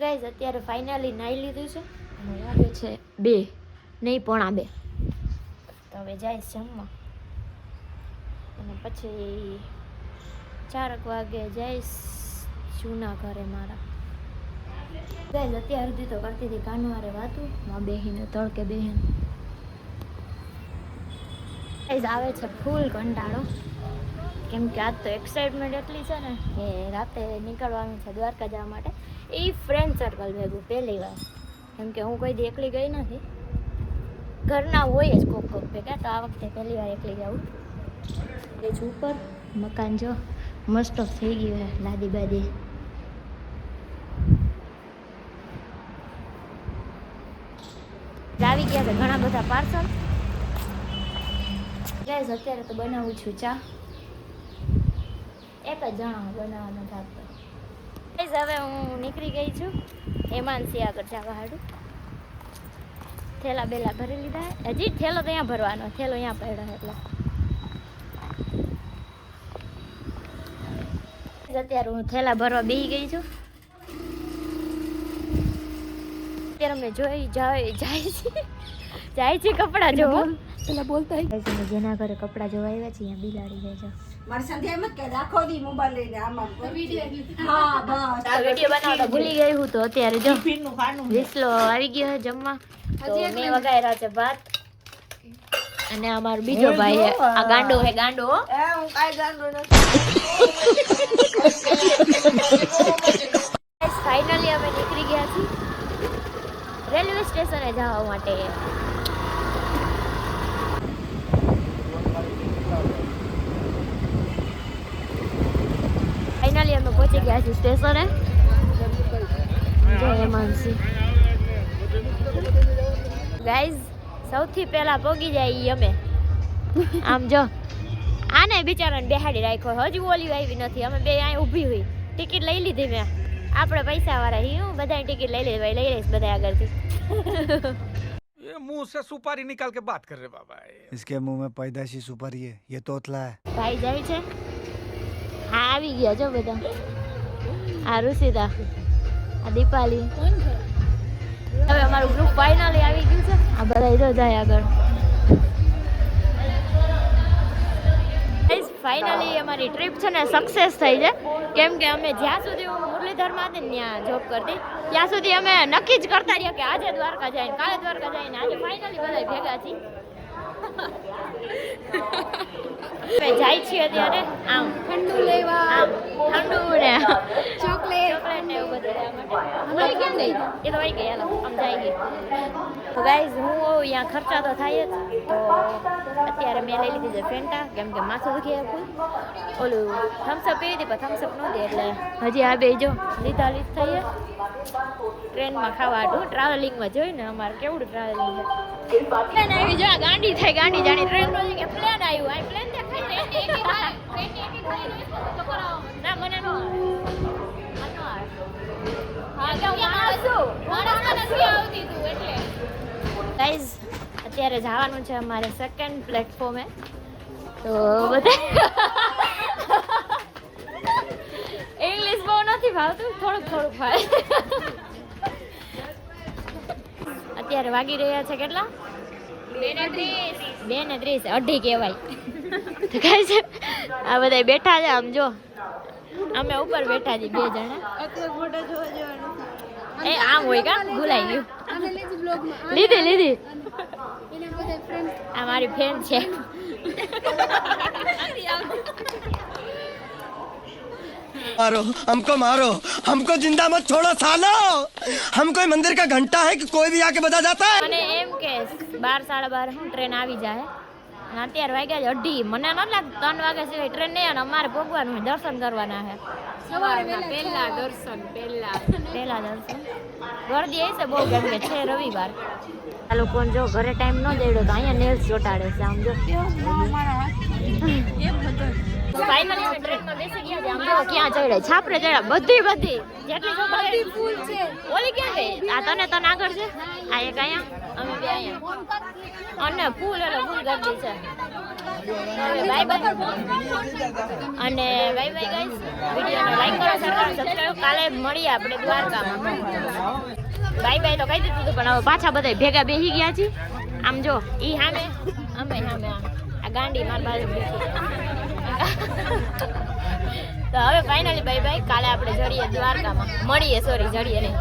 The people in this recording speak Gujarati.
ગાઈઝ અત્યારે ફાઇનલી નાઈ લીધું છે અને વાગે છે 2 નહીં 1:45 તો હવે જઈશ જમવા અને પછી 4 વાગે જઈશ જૂના ઘરે મારા. ગાઈઝ અત્યાર સુધી તો કરતી હતી કાનવારે વાતું માં બેહીને તડકે બેહીને. ગાઈઝ આવે છે ફૂલ કંટાળો કેમ કે આજ તો એક્સાઇટમેન્ટ એટલી છે ને કે રાતે નીકળવાનું છે દ્વારકા જવા માટે. એ ફ્રેન્ડ સર્કલ ભેગું પહેલી વાર કેમ કે હું કોઈ દી એકલી ગઈ નથી. ઘરના હોય જ કોક ભેગા તો આ વખતે પહેલી વાર એકલી જાઉં. એ જ ઉપર મકાન જો મસ્ત થઈ ગયું હે લાદી બાદી. આવી ગયા છે ઘણા બધા પાર્સલ. ગાઈઝ અત્યારે તો બનાવું છું ચા. એક જ જણા બનાવવાનો થાતો. ગાઈઝ હવે હું નીકળી ગઈ છું હેમાંસી આગળ જવા હાડું. થેલા બેલા ભરી લીધા. હજી થેલો તો અહીંયા ભરવાનો, થેલો અહીંયા પડ્યો એટલે. અત્યારે હું થેલા ભરવા બેસી ગઈ છું. અત્યારે અમે જાય છે કપડાં જોવા. પેલા બોલતા જેના ઘરે કપડાં જોવા આવ્યા છે અહીંયા બિલાડી જાય છે. મારી સંધ્યા એમ જ કે રાખો દી મોબાઈલ લઈને આમાં વિડિયો હા બસ આ વિડિયો બનાવતા ભૂલી ગઈ હું તો અત્યારે જો ટિફિનનું ખાનું વિસલો આવી ગયો છે જમવા. તો મેં વગાડ્યા છે ભાત અને અમારો બીજો ભાઈ આ ગાંડો હે ગાંડો. એ હું કાઈ ગાંડો નથી. ફાઇનલી અમે નીકળી ગયા છીએ રેલવે સ્ટેશને જવા માટે. ફાઇનલી અમે પહોંચી ગયા છીએ સ્ટેશને. જય હેમાંસી. ગાઈઝ સૌથી પહેલા પહોંચી જાય અમે. આમ જો આને બિચારાને બેહાડી રાખ્યો હજુ ઓલી આવી નથી. અમે બે અહીં ઊભી હોય ટિકિટ લઈ લીધી મેં. આપણે પૈસા વાળા હું બધાની ટિકિટ લઈ લઈ લઈશ બધા આગળથી. ये मुंह से सुपारी निकाल के बात कर रहे बाबा. इसके मुंह में पैदाशी सुपारी है, ये तोतला है. ભાઈ જાય છે. હા આવી ગયા જો બધા. આ રુષિતા, આ દીપાલી. હવે અમારું ગ્રુપ ફાઇનલી આવી ગયું છે. આ બધા જો જાય આગળ. ફાઇનલી અમારી ટ્રીપ છે ને સક્સેસ થઈ છે કેમ કે અમે જ્યાં સુધી હું મુરલીધરમાં હતી ને ત્યાં જોબ કરતી ત્યાં સુધી અમે નક્કી જ કરતા રહ્યા કે આજે દ્વારકા જાય કાલે દ્વારકા જાય ને આજે ફાઇનલી બધા ભેગા છીએ. જાય છીએ અત્યારે આમ ઠંડુ લેવા આમ ઠંડુ ને ચોકલેટ ને એવું બધું લેવા માટે. કેમ નહીં એ તો વહી ગઈ હાલો આમ જાય ગઈ. તો ગાઈઝ હું અહીંયા ખર્ચા તો થાય જ. તો અત્યારે મેં લઈ લીધી છે ફેન્ટા કેમ કે માથું દુખી હતું. ઓલું થમ્સઅપ પીવી હતી પણ થમ્સઅપ નહોતી એટલે હજી આ બે જો લીધા લીધ થઈએ ટ્રેનમાં ખાવા હતું. ટ્રાવેલિંગમાં જોઈને અમારે કેવડું ટ્રાવેલિંગ છે. પ્લેન આવી જો ગાંડી થાય ગાંડી જાણી ટ્રેન નો કે પ્લેન આવ્યું આ પ્લેન દેખાય ના મને નો ગાઈઝ અત્યારે જવાનું છે અમારે સેકન્ડ પ્લેટફોર્મે. તો બધા ઇંગ્લિશ બહુ નથી ભાવતું થોડુંક ભાવે. અત્યારે વાગી રહ્યા છે કેટલા 2:30 અઢી કહેવાય. તો કાંઈ છે આ બધા બેઠા છે આમ જો અમે ઉપર બેઠા છીએ 2 જણા. એ આમ હોય કા ભૂલાઈ ગયું. લીધી આ મારી ફ્રેન્ડ છે. मारो हमको जिंदा मत छोड़ो सालो. हम कोई मंदिर का घंटा है कि कोई भी आके बजा जाता है. મને એમ કે 12:30 હું ટ્રેન આવી જાય અને અત્યારે વાગ્યા છે અઢી. મને ન લાગે 3 વાગ્યા સિવાય ટ્રેન નહીં અને અમારે ભોગવાનું હોય દર્શન કરવાના છે. પહેલા દર્શન ગરદી હશે બહુ કેમ કે છે રવિવાર. આ લોકોને જો ઘરે ટાઈમ ન દેડ્યો તો અહીંયા નેલ્સ ચોટાડે છે આમ જો. ફાઇનલી અમે ટ્રેનમાં બેસી ગયા છે. આમ જો ક્યાં ચડ્યા છાપરે ચડ્યા બધી જેટલી છોકરી ફૂલ છે. ઓલી ક્યાં ગઈ? આ તને આગળ છે. આ એક અહીંયા અમે બે અહીંયા અને ફૂલ એટલે ફૂલ ગરદી છે. બાય બાય અને બાય બાય ગાઈસ. વિડીયોને લાઈક કરો, શેર કરો, સબસ્ક્રાઇબ. કાલે મળીએ આપણે દ્વારકામાં. બાય બાય તો કહી દીધું હતું પણ હવે પાછા બધા ભેગા બેસી ગયા છે. આમ જો ઈ સામે અમે સામે આ ગાંડી માર બાજુ બેસી. તો હવે ફાઇનલી બાય બાય. કાલે આપણે જડીએ દ્વારકામાં મળીએ. સોરી જડીએ નહીં.